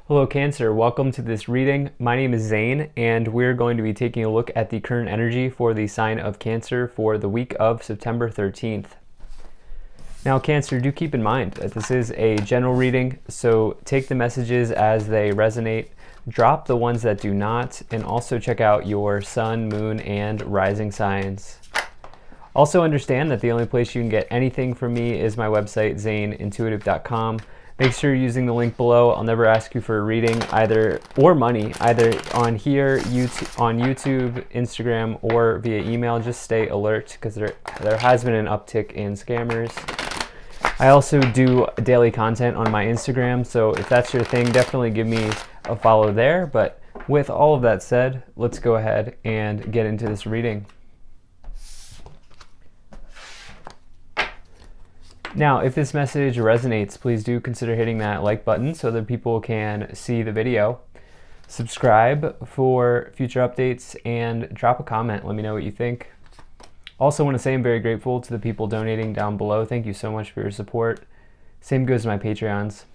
Hello Cancer, welcome to this reading. My name is Zane and we're going to be taking a look at the current energy for the sign of Cancer for the week of September 13th. Now Cancer, do keep in mind that this is a general reading, so take the messages as they resonate, drop the ones that do not, and also check out your sun, moon, and rising signs. Also understand that the only place you can get anything from me is my website, zaneintuitive.com. Make sure you're using the link below. I'll never ask you for a reading or money, either on here, on YouTube, Instagram, or via email. Just stay alert because there has been an uptick in scammers. I also do daily content on my Instagram, so if that's your thing, definitely give me a follow there. But with all of that said, let's go ahead and get into this reading. Now, if this message resonates, please do consider hitting that like button so that people can see the video. Subscribe for future updates and drop a comment. Let me know what you think. Also want to say I'm very grateful to the people donating down below. Thank you so much for your support. Same goes to my Patreons.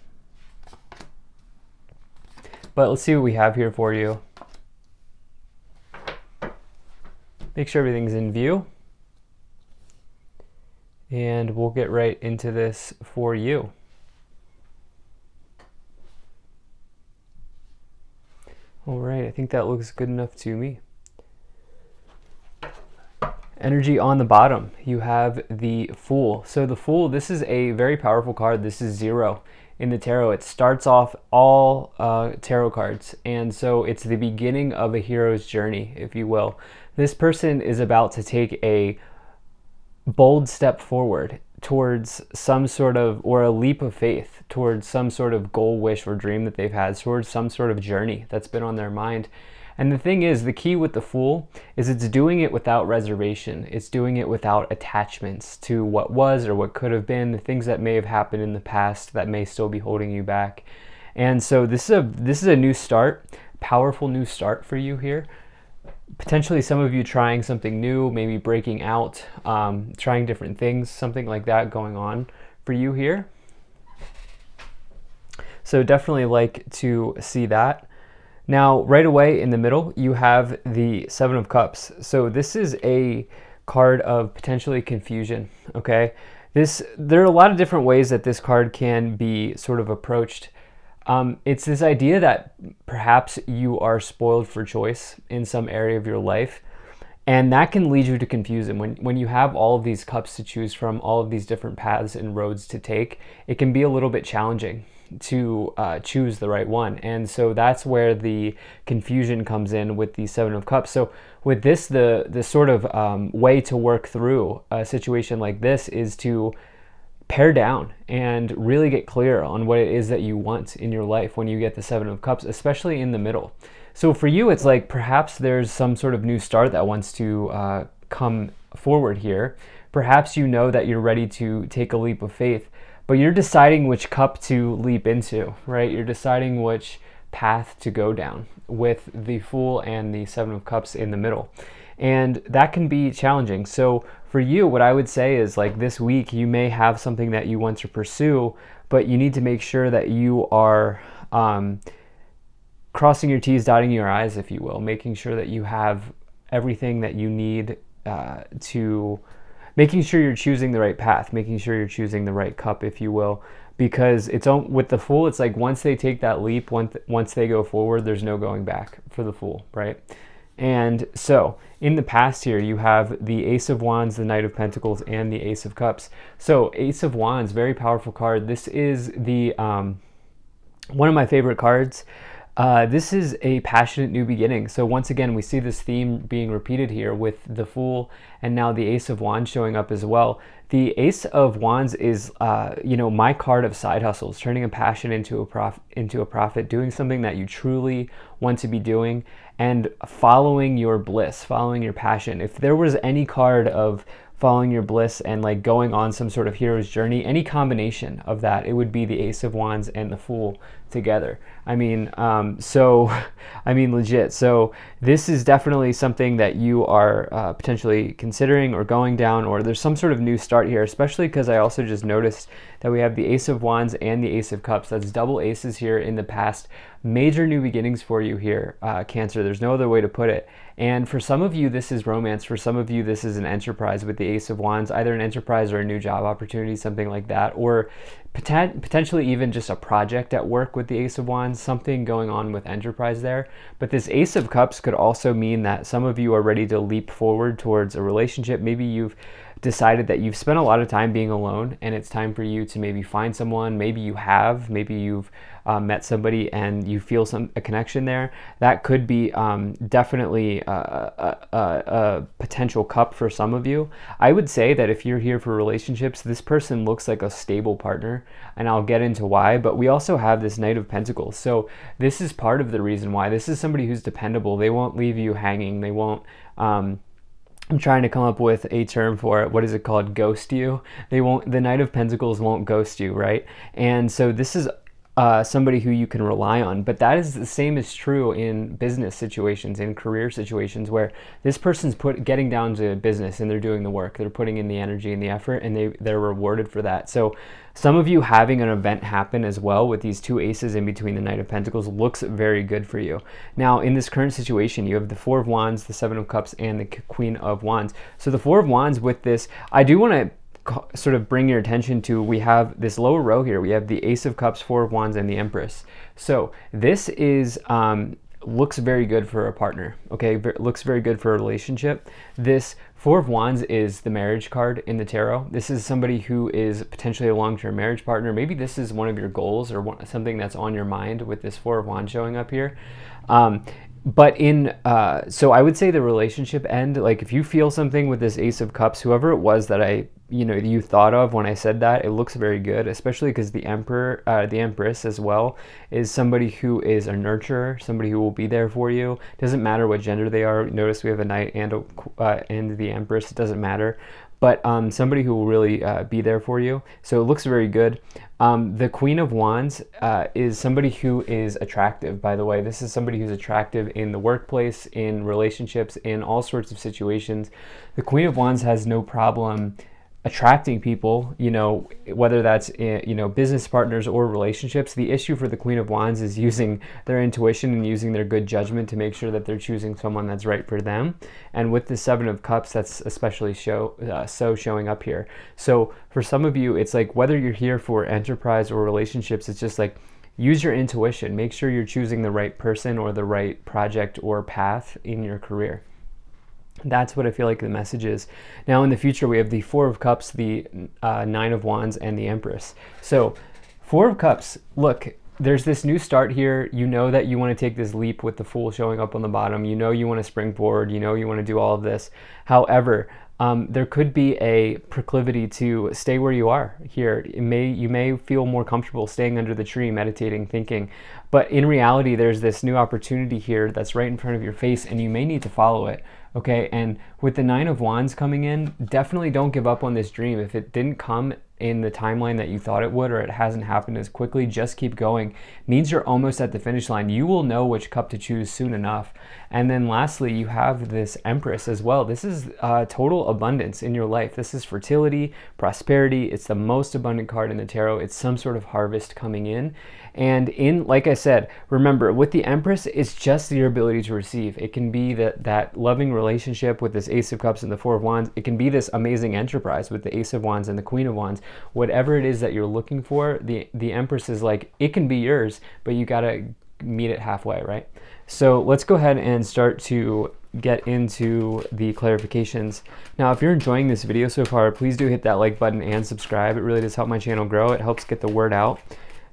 But let's see what we have here for you. Make sure everything's in view. And we'll get right into this for you. All right, I think that looks good enough to me. Energy on the bottom, you have the Fool. So the Fool, this is a very powerful card. This is 0 in the tarot. It starts off all tarot cards. And so it's the beginning of a hero's journey, if you will. This person is about to take a bold step forward towards some sort of, or a leap of faith towards some sort of goal, wish, or dream that they've had, towards some sort of journey that's been on their mind. And the thing is, the key with the Fool is it's doing it without reservation. It's doing it without attachments to what was or what could have been, the things that may have happened in the past that may still be holding you back. And so this is a new start, powerful new start for you here. Potentially some of you trying something new, maybe breaking out, trying different things, something like that going on for you here. So definitely like to see that. Now, right away in the middle, you have the Seven of Cups. So this is a card of potentially confusion, okay? There are a lot of different ways that this card can be sort of approached. It's this idea that perhaps you are spoiled for choice in some area of your life, and that can lead you to confusion. When you have all of these cups to choose from, all of these different paths and roads to take, it can be a little bit challenging to choose the right one. And so that's where the confusion comes in with the Seven of Cups. So with this, the sort of way to work through a situation like this is to pare down and really get clear on what it is that you want in your life when you get the Seven of Cups, especially in the middle. So for you, it's like perhaps there's some sort of new start that wants to come forward here. Perhaps you know that you're ready to take a leap of faith, but you're deciding which cup to leap into, right? You're deciding which path to go down with the Fool and the Seven of Cups in the middle. And that can be challenging. So for you, what I would say is, like, this week you may have something that you want to pursue, but you need to make sure that you are crossing your T's, dotting your I's, if you will, making sure that you have everything that you need making sure you're choosing the right path, making sure you're choosing the right cup, if you will, because with the Fool, it's like once they take that leap, once they go forward, there's no going back for the Fool, right? And so in the past here, you have the Ace of Wands, the Knight of Pentacles, and the Ace of Cups. So Ace of Wands, very powerful card. This is the one of my favorite cards. This is a passionate new beginning. So once again, we see this theme being repeated here with the Fool and now the Ace of Wands showing up as well. The Ace of Wands is, my card of side hustles, turning a passion into a profit, doing something that you truly want to be doing, and following your bliss, following your passion. If there was any card of following your bliss and like going on some sort of hero's journey, any combination of that, it would be the Ace of Wands and the Fool together. Legit. So this is definitely something that you are potentially considering or going down, or there's some sort of new start here, especially because I also just noticed that we have the Ace of Wands and the Ace of Cups. That's double aces here in the past. Major new beginnings for you here, Cancer. There's no other way to put it. And for some of you, this is romance. For some of you, this is an enterprise with the Ace of Wands, either an enterprise or a new job opportunity, something like that, or potentially even just a project at work with the Ace of Wands, something going on with enterprise there. But this Ace of Cups could also mean that some of you are ready to leap forward towards a relationship. Maybe you've decided that you've spent a lot of time being alone and it's time for you to maybe find someone. Maybe you have, maybe you've met somebody and you feel a connection there. That could be definitely a potential cup for some of you. I would say that if you're here for relationships, this person looks like a stable partner, and I'll get into why. But we also have this Knight of Pentacles, so this is part of the reason why. This is somebody who's dependable. They won't leave you hanging. They won't I'm trying to come up with a term for it. What is it called? Ghost you. They won't. The Knight of Pentacles won't ghost you, right? And so this is somebody who you can rely on. But that is the same is true in business situations, in career situations, where this person's getting down to business and they're doing the work. They're putting in the energy and the effort, and they're rewarded for that. So some of you having an event happen as well with these two aces in between the Knight of Pentacles looks very good for you. Now, in this current situation, you have the Four of Wands, the Seven of Cups, and the Queen of Wands. So the Four of Wands with this, I do want to sort of bring your attention to, we have this lower row here. We have the Ace of Cups, Four of Wands, and the Empress. So this is looks very good for a partner, okay? Looks very good for a relationship. This Four of Wands is the marriage card in the tarot. This is somebody who is potentially a long-term marriage partner. Maybe this is one of your goals or something that's on your mind with this Four of Wands showing up here. But so I would say the relationship end, like if you feel something with this Ace of Cups, whoever it was that you thought of when I said that, it looks very good, especially because the Empress as well is somebody who is a nurturer, somebody who will be there for you. Doesn't matter what gender they are. Notice we have a Knight and the Empress. It doesn't matter. But somebody who will really be there for you. So it looks very good. The Queen of Wands is somebody who is attractive, by the way. This is somebody who's attractive in the workplace, in relationships, in all sorts of situations. The Queen of Wands has no problem attracting people, whether that's, business partners or relationships. The issue for the Queen of Wands is using their intuition and using their good judgment to make sure that they're choosing someone that's right for them. And with the Seven of Cups, that's especially showing up here. So for some of you, it's like whether you're here for enterprise or relationships, it's just like use your intuition. Make sure you're choosing the right person or the right project or path in your career. That's what I feel like the message is. Now in the future, we have the Four of Cups, the Nine of Wands, and the Empress. So Four of Cups, look, there's this new start here. You know that you want to take this leap with the Fool showing up on the bottom. You know you want to spring forward. You know you want to do all of this. However, there could be a proclivity to stay where you are here. You may feel more comfortable staying under the tree, meditating, thinking. But in reality, there's this new opportunity here that's right in front of your face, and you may need to follow it. Okay, and with the Nine of Wands coming in, definitely don't give up on this dream. If it didn't come in the timeline that you thought it would, or it hasn't happened as quickly, just keep going. Means you're almost at the finish line. You will know which cup to choose soon enough. And then lastly, you have this Empress as well. This is total abundance in your life. This is fertility, prosperity. It's the most abundant card in the tarot. It's some sort of harvest coming in. And like I said, remember, with the Empress, it's just your ability to receive. It can be that loving relationship with this Ace of Cups and the Four of Wands. It can be this amazing enterprise with the Ace of Wands and the Queen of Wands. Whatever it is that you're looking for, the Empress is like, it can be yours, but you gotta meet it halfway, right? So let's go ahead and start to get into the clarifications. Now, if you're enjoying this video so far, please do hit that like button and subscribe. It really does help my channel grow. It helps get the word out.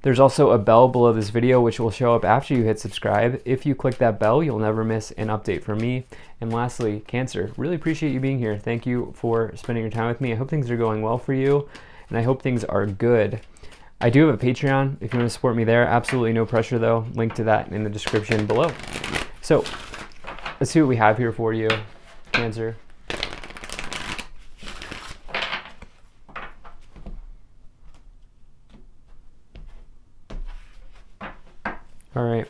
There's also a bell below this video which will show up after you hit subscribe. If you click that bell, you'll never miss an update from me. And lastly, Cancer, really appreciate you being here. Thank you for spending your time with me. I hope things are going well for you, and I hope things are good. I do have a Patreon if you want to support me there. Absolutely no pressure though. Link to that in the description below. So let's see what we have here for you, Cancer. All right.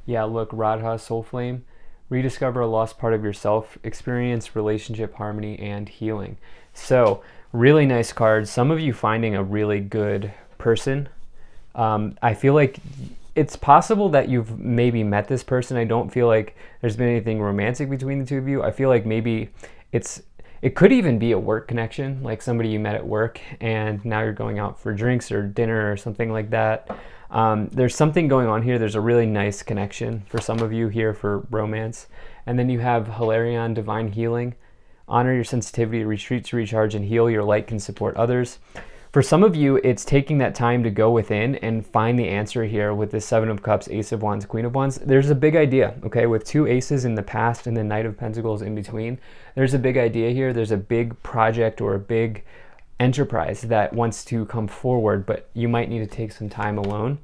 Yeah, look, Radha, Soul Flame. Rediscover a lost part of yourself. Experience relationship harmony and healing. So Really nice card. Some of you finding a really good person. I feel like it's possible that you've maybe met this person. I don't feel like there's been anything romantic between the two of you. I feel like maybe it could even be a work connection, like somebody you met at work and now you're going out for drinks or dinner or something like that. There's something going on here. There's a really nice connection for some of you here for romance. And then you have Hilarion, Divine Healing. Honor your sensitivity, retreat to recharge and heal. Your light can support others. For some of you, it's taking that time to go within and find the answer here with the Seven of Cups, Ace of Wands, Queen of Wands. There's a big idea, okay? With two aces in the past and the Knight of Pentacles in between, there's a big idea here. There's a big project or a big enterprise that wants to come forward, but you might need to take some time alone.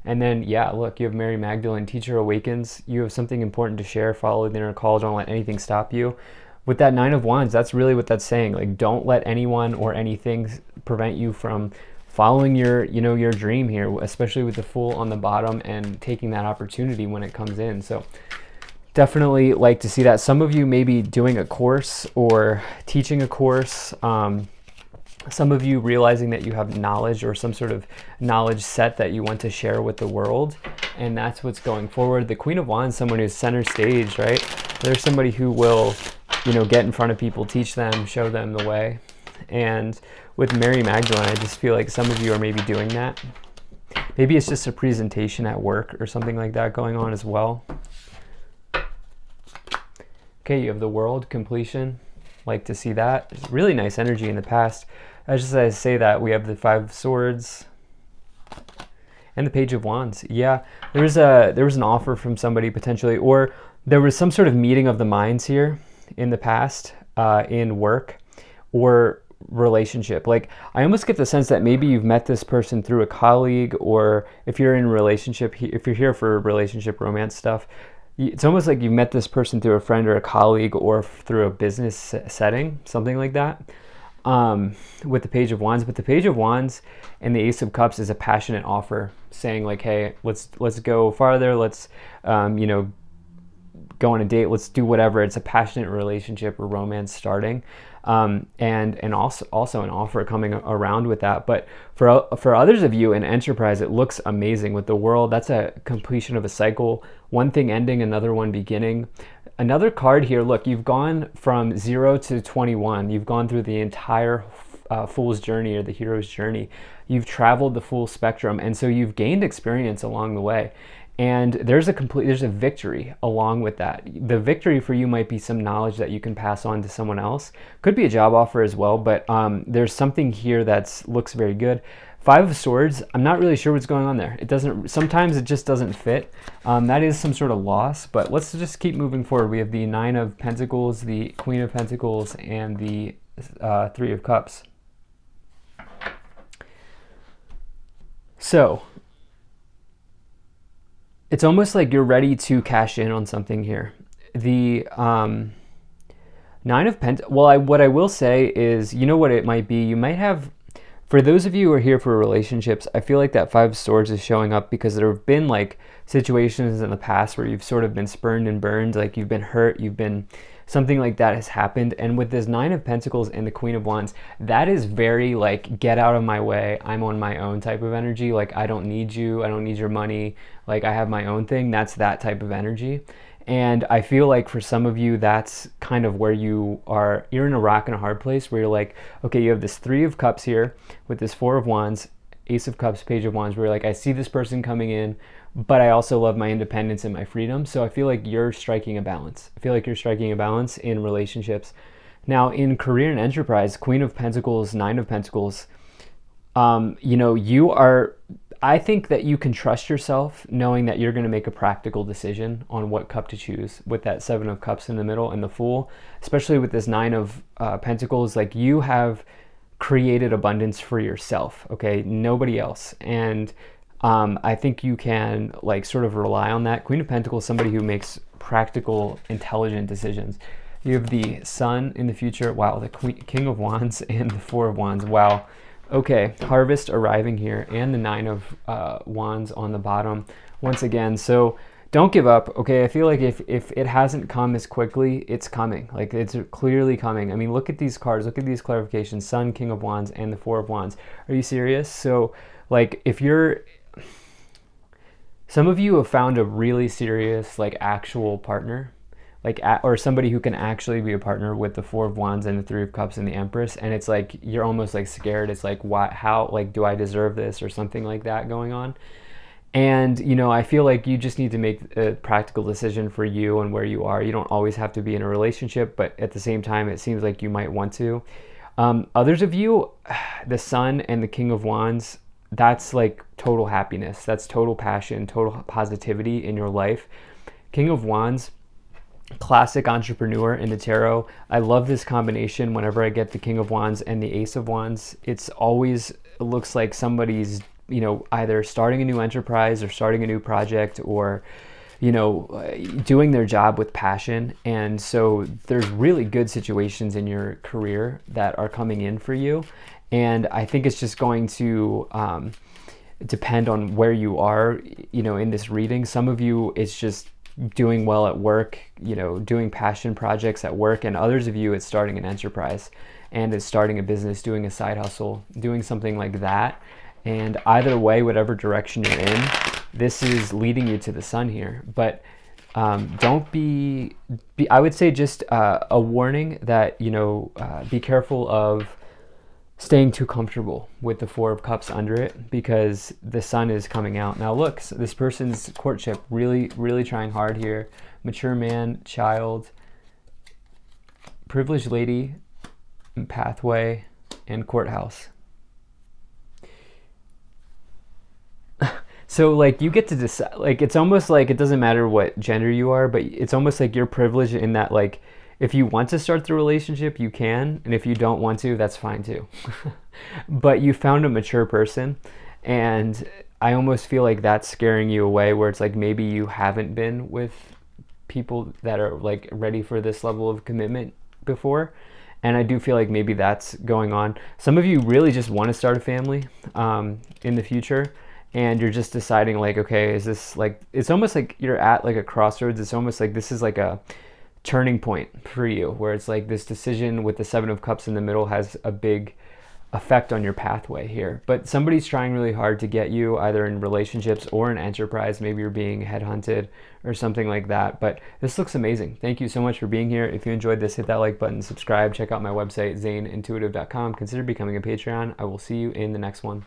And then, yeah, look, you have Mary Magdalene, Teacher Awakens. You have something important to share. Follow the inner call. Don't let anything stop you. With that Nine of Wands, that's really what that's saying. Like, don't let anyone or anything prevent you from following your, your dream here, especially with the Fool on the bottom and taking that opportunity when it comes in. So definitely like to see that. Some of you may be doing a course or teaching a course. Some of you realizing that you have knowledge or some sort of knowledge set that you want to share with the world, and that's what's going forward. The Queen of Wands, someone who's center stage, right? There's somebody who will, get in front of people, teach them, show them the way. And with Mary Magdalene, I just feel like some of you are maybe doing that. Maybe it's just a presentation at work or something like that going on as well. Okay, you have the World, completion. Like to see that. It's really nice energy in the past. As I say that, we have the Five of Swords and the Page of Wands. Yeah, there was an offer from somebody potentially, or there was some sort of meeting of the minds here in the past, in work or relationship. Like, I almost get the sense that maybe you've met this person through a colleague, or if you're in a relationship, if you're here for relationship romance stuff, it's almost like you met this person through a friend or a colleague or through a business setting, something like that, with the Page of Wands. But the Page of Wands and the Ace of Cups is a passionate offer saying like, hey, let's go farther. Let's, go on a date. Let's do whatever. It's a passionate relationship or romance starting. And also an offer coming around with that. But for others of you in enterprise, it looks amazing with the World. That's a completion of a cycle, one thing ending, another one beginning. Another card here, look, you've gone from 0 to 21. You've gone through the entire Fool's journey or the hero's journey. You've traveled the full spectrum, and so you've gained experience along the way. And there's a victory along with that. The victory for you might be some knowledge that you can pass on to someone else. Could be a job offer as well, but there's something here that looks very good. Five of Swords, I'm not really sure what's going on there. Sometimes it just doesn't fit. That is some sort of loss, but let's just keep moving forward. We have the Nine of Pentacles, the Queen of Pentacles, and the Three of Cups. So, it's almost like you're ready to cash in on something here. The Nine of Pentacles, what I will say is, you know what it might be? You might have, for those of you who are here for relationships, I feel like that Five of Swords is showing up because there have been like situations in the past where you've sort of been spurned and burned, like you've been hurt, something like that has happened. And with this Nine of Pentacles and the Queen of Wands, that is very like, get out of my way, I'm on my own type of energy. Like, I don't need you, I don't need your money, like I have my own thing. That's that type of energy. And I feel like for some of you, that's kind of where you're in a rock and a hard place where you're like, okay, you have this Three of Cups here with this Four of Wands, Ace of Cups, Page of Wands, where you're like, I see this person coming in, but I also love my independence and my freedom. So I feel like you're striking a balance. I feel like you're striking a balance in relationships. Now in career and enterprise, Queen of Pentacles, Nine of Pentacles, I think that you can trust yourself knowing that you're going to make a practical decision on what cup to choose with that Seven of Cups in the middle and the Fool, especially with this Nine of Pentacles. Like, you have created abundance for yourself, okay? Nobody else. And I think you can like sort of rely on that. Queen of Pentacles, somebody who makes practical, intelligent decisions. You have the Sun in the future. Wow, the King of Wands and the Four of Wands. Wow. Okay, Harvest arriving here and the Nine of Wands on the bottom once again. So don't give up. Okay, I feel like if it hasn't come as quickly, it's coming. Like, it's clearly coming. I mean, look at these cards, look at these clarifications: Sun, King of Wands, and the Four of Wands. Are you serious? So like, if you're, some of you have found a really serious, like, actual partner, like, or somebody who can actually be a partner with the Four of Wands and the Three of Cups and the Empress, and it's like you're almost like scared. It's like, why, how, like, do I deserve this, or something like that going on. And, you know, I feel like you just need to make a practical decision for you and where you are. You don't always have to be in a relationship, but at the same time, it seems like you might want to. Others of you, the Sun and the King of Wands, that's like total happiness. That's total passion, total positivity in your life. King of Wands, classic entrepreneur in the tarot. I love this combination. Whenever I get the King of Wands and the Ace of Wands, it's always, it looks like somebody's, you know, either starting a new enterprise or starting a new project, or, you know, doing their job with passion. And so there's really good situations in your career that are coming in for you. And I think it's just going to depend on where you are, you know, in this reading. Some of you, it's just doing well at work, you know, doing passion projects at work. And others of you, it's starting an enterprise, and it's starting a business, doing a side hustle, doing something like that. And either way, whatever direction you're in, this is leading you to the Sun here. But don't be, I would say, just a warning that, you know, be careful of staying too comfortable with the Four of Cups under it, because the Sun is coming out. Now look, so this person's courtship, really, really trying hard here. Mature man, child, privileged lady, pathway, and courthouse. So like, you get to decide, like, it's almost like it doesn't matter what gender you are, but it's almost like you're privileged in that, like, if you want to start the relationship, you can, and if you don't want to, that's fine too. But you found a mature person, and I almost feel like that's scaring you away, where it's like maybe you haven't been with people that are like ready for this level of commitment before. And I do feel like maybe that's going on. Some of you really just want to start a family in the future, and you're just deciding, like, okay, is this, like, it's almost like you're at like a crossroads. It's almost like this is like a turning point for you, where it's like this decision with the Seven of Cups in the middle has a big effect on your pathway here. But somebody's trying really hard to get you either in relationships or in enterprise. Maybe you're being headhunted or something like that. But this looks amazing. Thank you so much for being here. If you enjoyed this, hit that like button, subscribe, check out my website, zaneintuitive.com. Consider becoming a Patreon. I will see you in the next one.